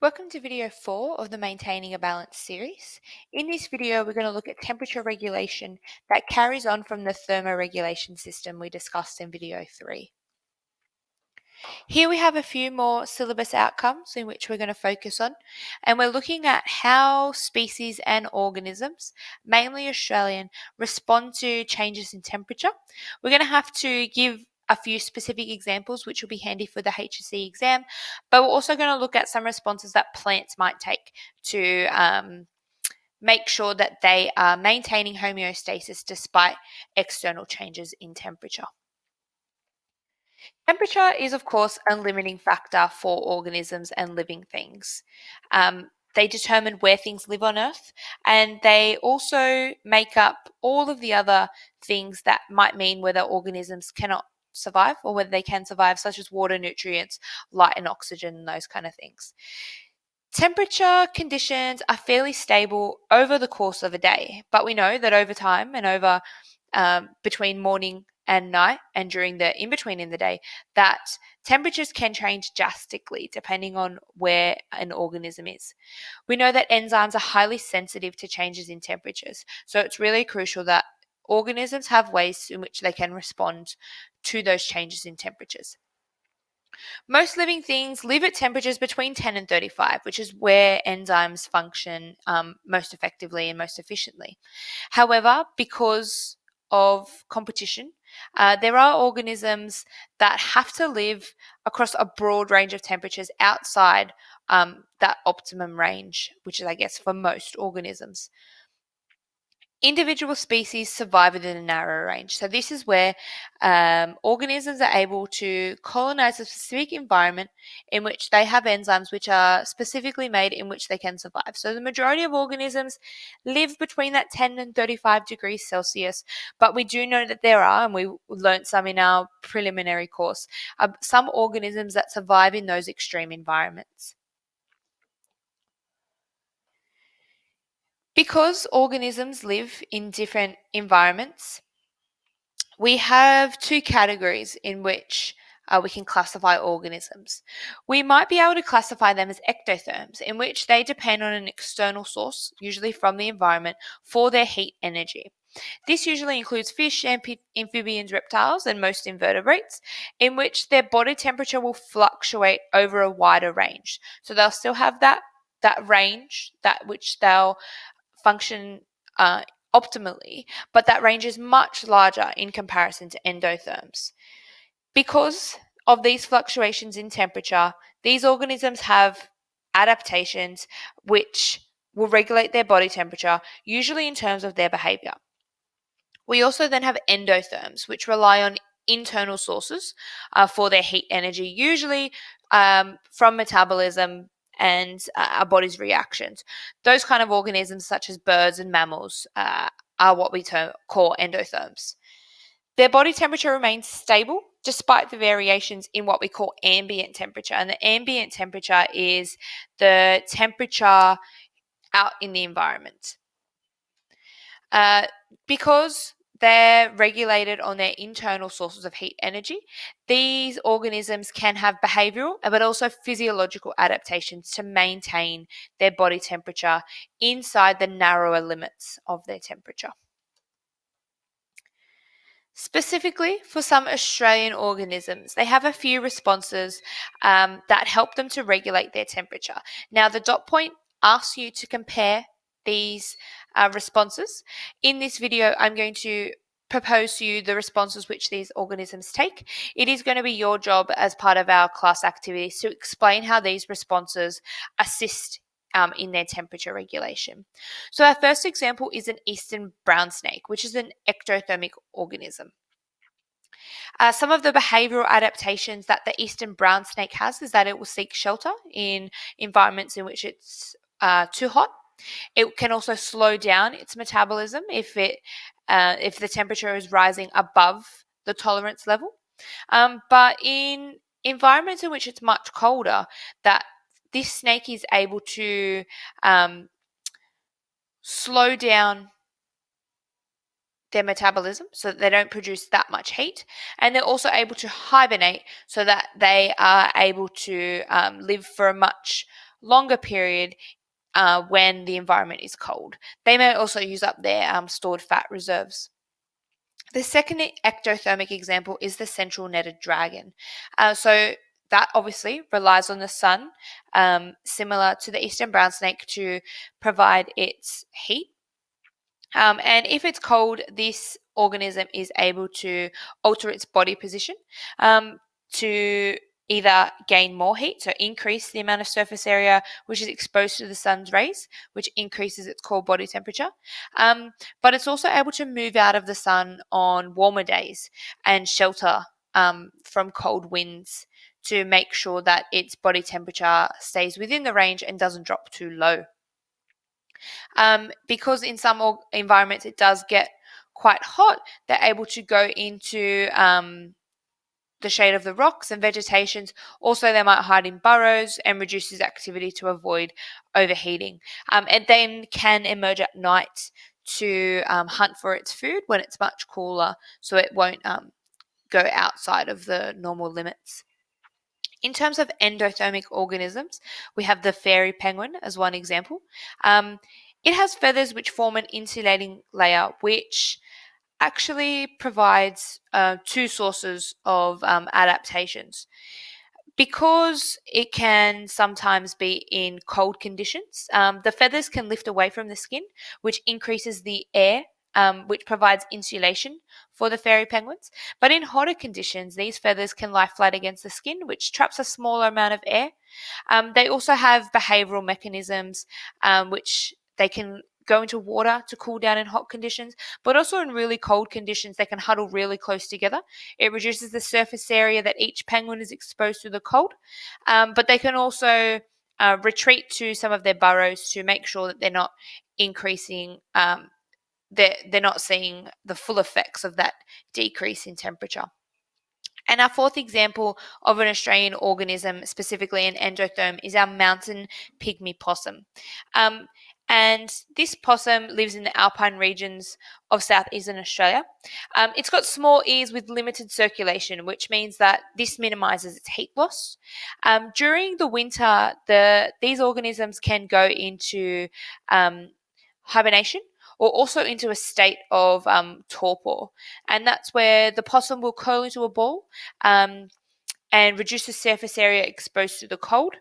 Welcome to video 4 of the Maintaining a Balance series. In this video, we're going to look at temperature regulation that carries on from the thermoregulation system we discussed in video 3. Here we have a few more syllabus outcomes in which we're going to focus on, and we're looking at how species and organisms, mainly Australian, respond to changes in temperature. We're going to have to give a few specific examples which will be handy for the HSC exam, but we're also going to look at some responses that plants might take to make sure that they are maintaining homeostasis despite external changes in temperature. Temperature is, of course, a limiting factor for organisms and living things. They determine where things live on Earth, and they also make up all of the other things that might mean whether organisms cannot survive or whether they can survive, such as water, nutrients, light, and oxygen, and those kind of things. Temperature conditions are fairly stable over the course of a day, but we know that over time and over between morning and night and during the in-between in the day, that temperatures can change drastically depending on where an organism is. We know that enzymes are highly sensitive to changes in temperatures, so it's really crucial that organisms have ways in which they can respond to those changes in temperatures. Most living things live at temperatures between 10 and 35, which is where enzymes function most effectively and most efficiently. However, because of competition, there are organisms that have to live across a broad range of temperatures outside that optimum range, which is, I guess, for most organisms. Individual species survive within a narrow range. So this is where organisms are able to colonize a specific environment in which they have enzymes which are specifically made in which they can survive. So the majority of organisms live between that 10 and 35 degrees Celsius, but we do know that there are, and we learnt some in our preliminary course, some organisms that survive in those extreme environments. Because organisms live in different environments, we have two categories in which we can classify organisms. We might be able to classify them as ectotherms, in which they depend on an external source, usually from the environment, for their heat energy. This usually includes fish, amphibians, reptiles, and most invertebrates, in which their body temperature will fluctuate over a wider range. So they'll still have that range, that which they'll function optimally, but that range is much larger in comparison to endotherms. Because of these fluctuations in temperature, these organisms have adaptations which will regulate their body temperature, usually in terms of their behavior. We also then have endotherms, which rely on internal sources for their heat energy, usually from metabolism and our body's reactions. Those kind of organisms, such as birds and mammals, are what we call endotherms. Their body temperature remains stable despite the variations in what we call ambient temperature. And the ambient temperature is the temperature out in the environment. Because they're regulated on their internal sources of heat energy, these organisms can have behavioral but also physiological adaptations to maintain their body temperature inside the narrower limits of their temperature. Specifically for some Australian organisms, they have a few responses that help them to regulate their temperature. Now, the dot point asks you to compare these responses. In this video, I'm going to propose to you the responses which these organisms take. It is going to be your job as part of our class activities to explain how these responses assist in their temperature regulation. So our first example is an eastern brown snake, which is an ectothermic organism. Some of the behavioral adaptations that the eastern brown snake has is that it will seek shelter in environments in which it's too hot. It can also slow down its metabolism if the temperature is rising above the tolerance level. But in environments in which it's much colder, that this snake is able to slow down their metabolism so that they don't produce that much heat, and they're also able to hibernate so that they are able to live for a much longer period when the environment is cold. They may also use up their stored fat reserves. The second ectothermic example is the central netted dragon. So that obviously relies on the sun, similar to the eastern brown snake, to provide its heat. And if it's cold, this organism is able to alter its body position to either gain more heat, so increase the amount of surface area which is exposed to the sun's rays, which increases its core body temperature. But it's also able to move out of the sun on warmer days and shelter from cold winds to make sure that its body temperature stays within the range and doesn't drop too low. Because in some environments it does get quite hot, they're able to go into the shade of the rocks and vegetations. Also, they might hide in burrows and reduces activity to avoid overheating. It then can emerge at night to hunt for its food when it's much cooler, so it won't go outside of the normal limits. In terms of endothermic organisms, we have the fairy penguin as one example. It has feathers which form an insulating layer, which actually provides two sources of adaptations. Because it can sometimes be in cold conditions, the feathers can lift away from the skin, which increases the air, which provides insulation for the fairy penguins. But in hotter conditions, these feathers can lie flat against the skin, which traps a smaller amount of air. They also have behavioral mechanisms, which they can go into water to cool down in hot conditions, but also in really cold conditions, they can huddle really close together. It reduces the surface area that each penguin is exposed to the cold, but they can also retreat to some of their burrows to make sure that they're not increasing, they're not seeing the full effects of that decrease in temperature. And our fourth example of an Australian organism, specifically an endotherm, is our mountain pygmy possum. And this possum lives in the alpine regions of southeastern Australia. It's got small ears with limited circulation, which means that this minimises its heat loss. During the winter, these organisms can go into hibernation or also into a state of torpor. And that's where the possum will curl into a ball and reduce the surface area exposed to the cold.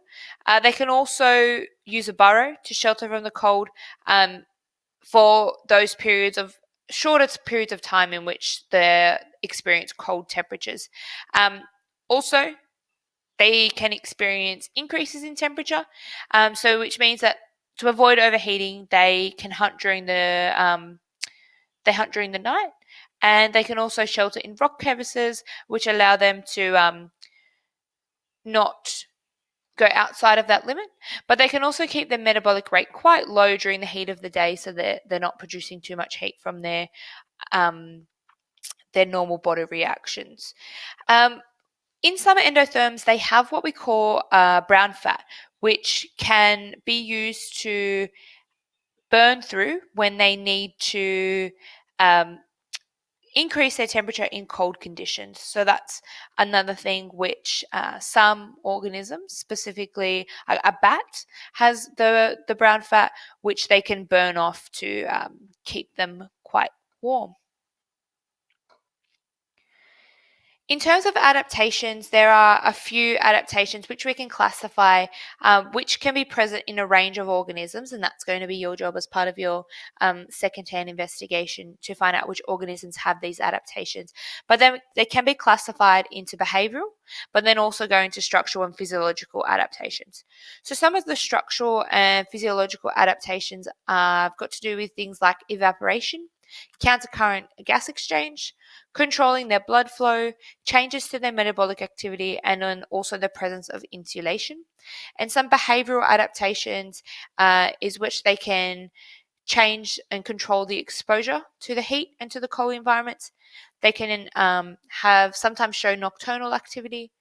They can also use a burrow to shelter from the cold for those shorter periods of time in which they experience cold temperatures. Also, they can experience increases in temperature, so which means that to avoid overheating, they can hunt during the night, and they can also shelter in rock crevices, which allow them to not go outside of that limit. But they can also keep their metabolic rate quite low during the heat of the day, so that they're not producing too much heat from their normal body reactions. In some endotherms, they have what we call brown fat, which can be used to burn through when they need to increase their temperature in cold conditions. So that's another thing which some organisms, specifically a bat, has the brown fat, which they can burn off to keep them quite warm. In terms of adaptations, there are a few adaptations which we can classify, which can be present in a range of organisms, and that's going to be your job as part of your second-hand investigation to find out which organisms have these adaptations. But then they can be classified into behavioral, but then also go into structural and physiological adaptations. So some of the structural and physiological adaptations have got to do with things like evaporation, countercurrent gas exchange, controlling their blood flow, changes to their metabolic activity, and then also the presence of insulation. And some behavioral adaptations is which they can change and control the exposure to the heat and to the cold environments. They can have sometimes show nocturnal activity.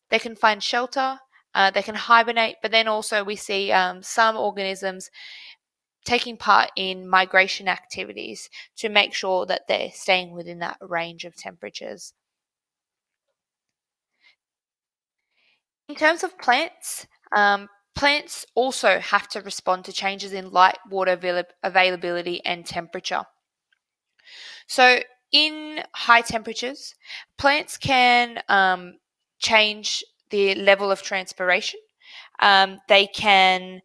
They can find shelter. They can hibernate, but then also we see some organisms taking part in migration activities to make sure that they're staying within that range of temperatures. In terms of plants, Plants also have to respond to changes in light, water availability, and temperature. So, in high temperatures, plants can change the level of transpiration. They can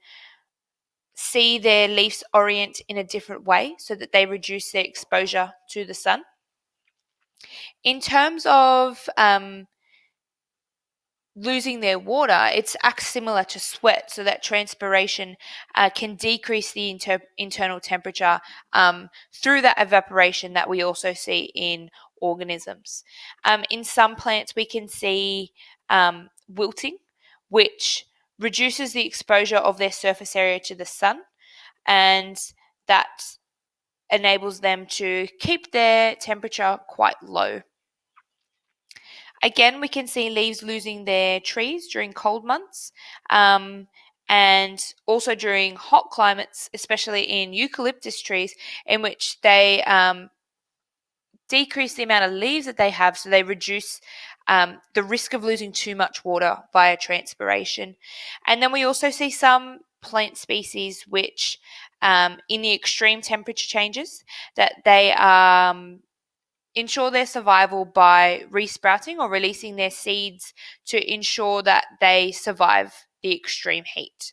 see their leaves orient in a different way so that they reduce their exposure to the sun. In terms of losing their water, it acts similar to sweat, so that transpiration can decrease the internal temperature through that evaporation that we also see in organisms. In some plants, we can see wilting, which reduces the exposure of their surface area to the sun, and that enables them to keep their temperature quite low. Again, we can see leaves losing their trees during cold months, and also during hot climates, especially in eucalyptus trees, in which they decrease the amount of leaves that they have, so they reduce the risk of losing too much water via transpiration. And then we also see some plant species which, in the extreme temperature changes, that they ensure their survival by resprouting or releasing their seeds to ensure that they survive the extreme heat.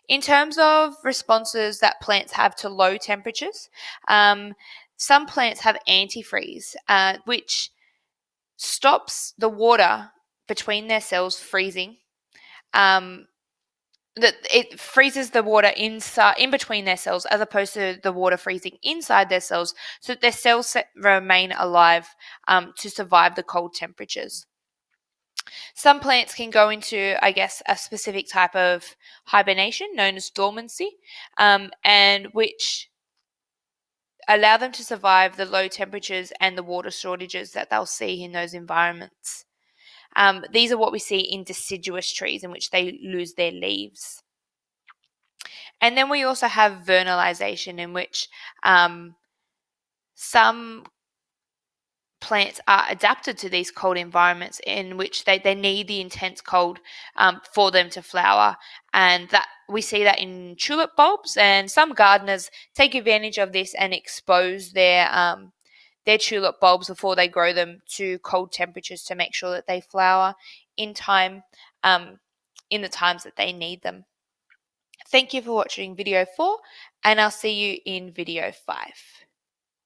In terms of responses that plants have to low temperatures, some plants have antifreeze, which stops the water between their cells freezing. That it freezes the water in between their cells, as opposed to the water freezing inside their cells, so that their cells remain alive to survive the cold temperatures. Some plants can go into, I guess, a specific type of hibernation known as dormancy, and which allow them to survive the low temperatures and the water shortages that they'll see in those environments. These are what we see in deciduous trees, in which they lose their leaves. And then we also have vernalization, in which some plants are adapted to these cold environments, in which they need the intense cold for them to flower. And that we see that in tulip bulbs, and some gardeners take advantage of this and expose their tulip bulbs before they grow them to cold temperatures to make sure that they flower in time, in the times that they need them. Thank you for watching video 4, and I'll see you in video 5.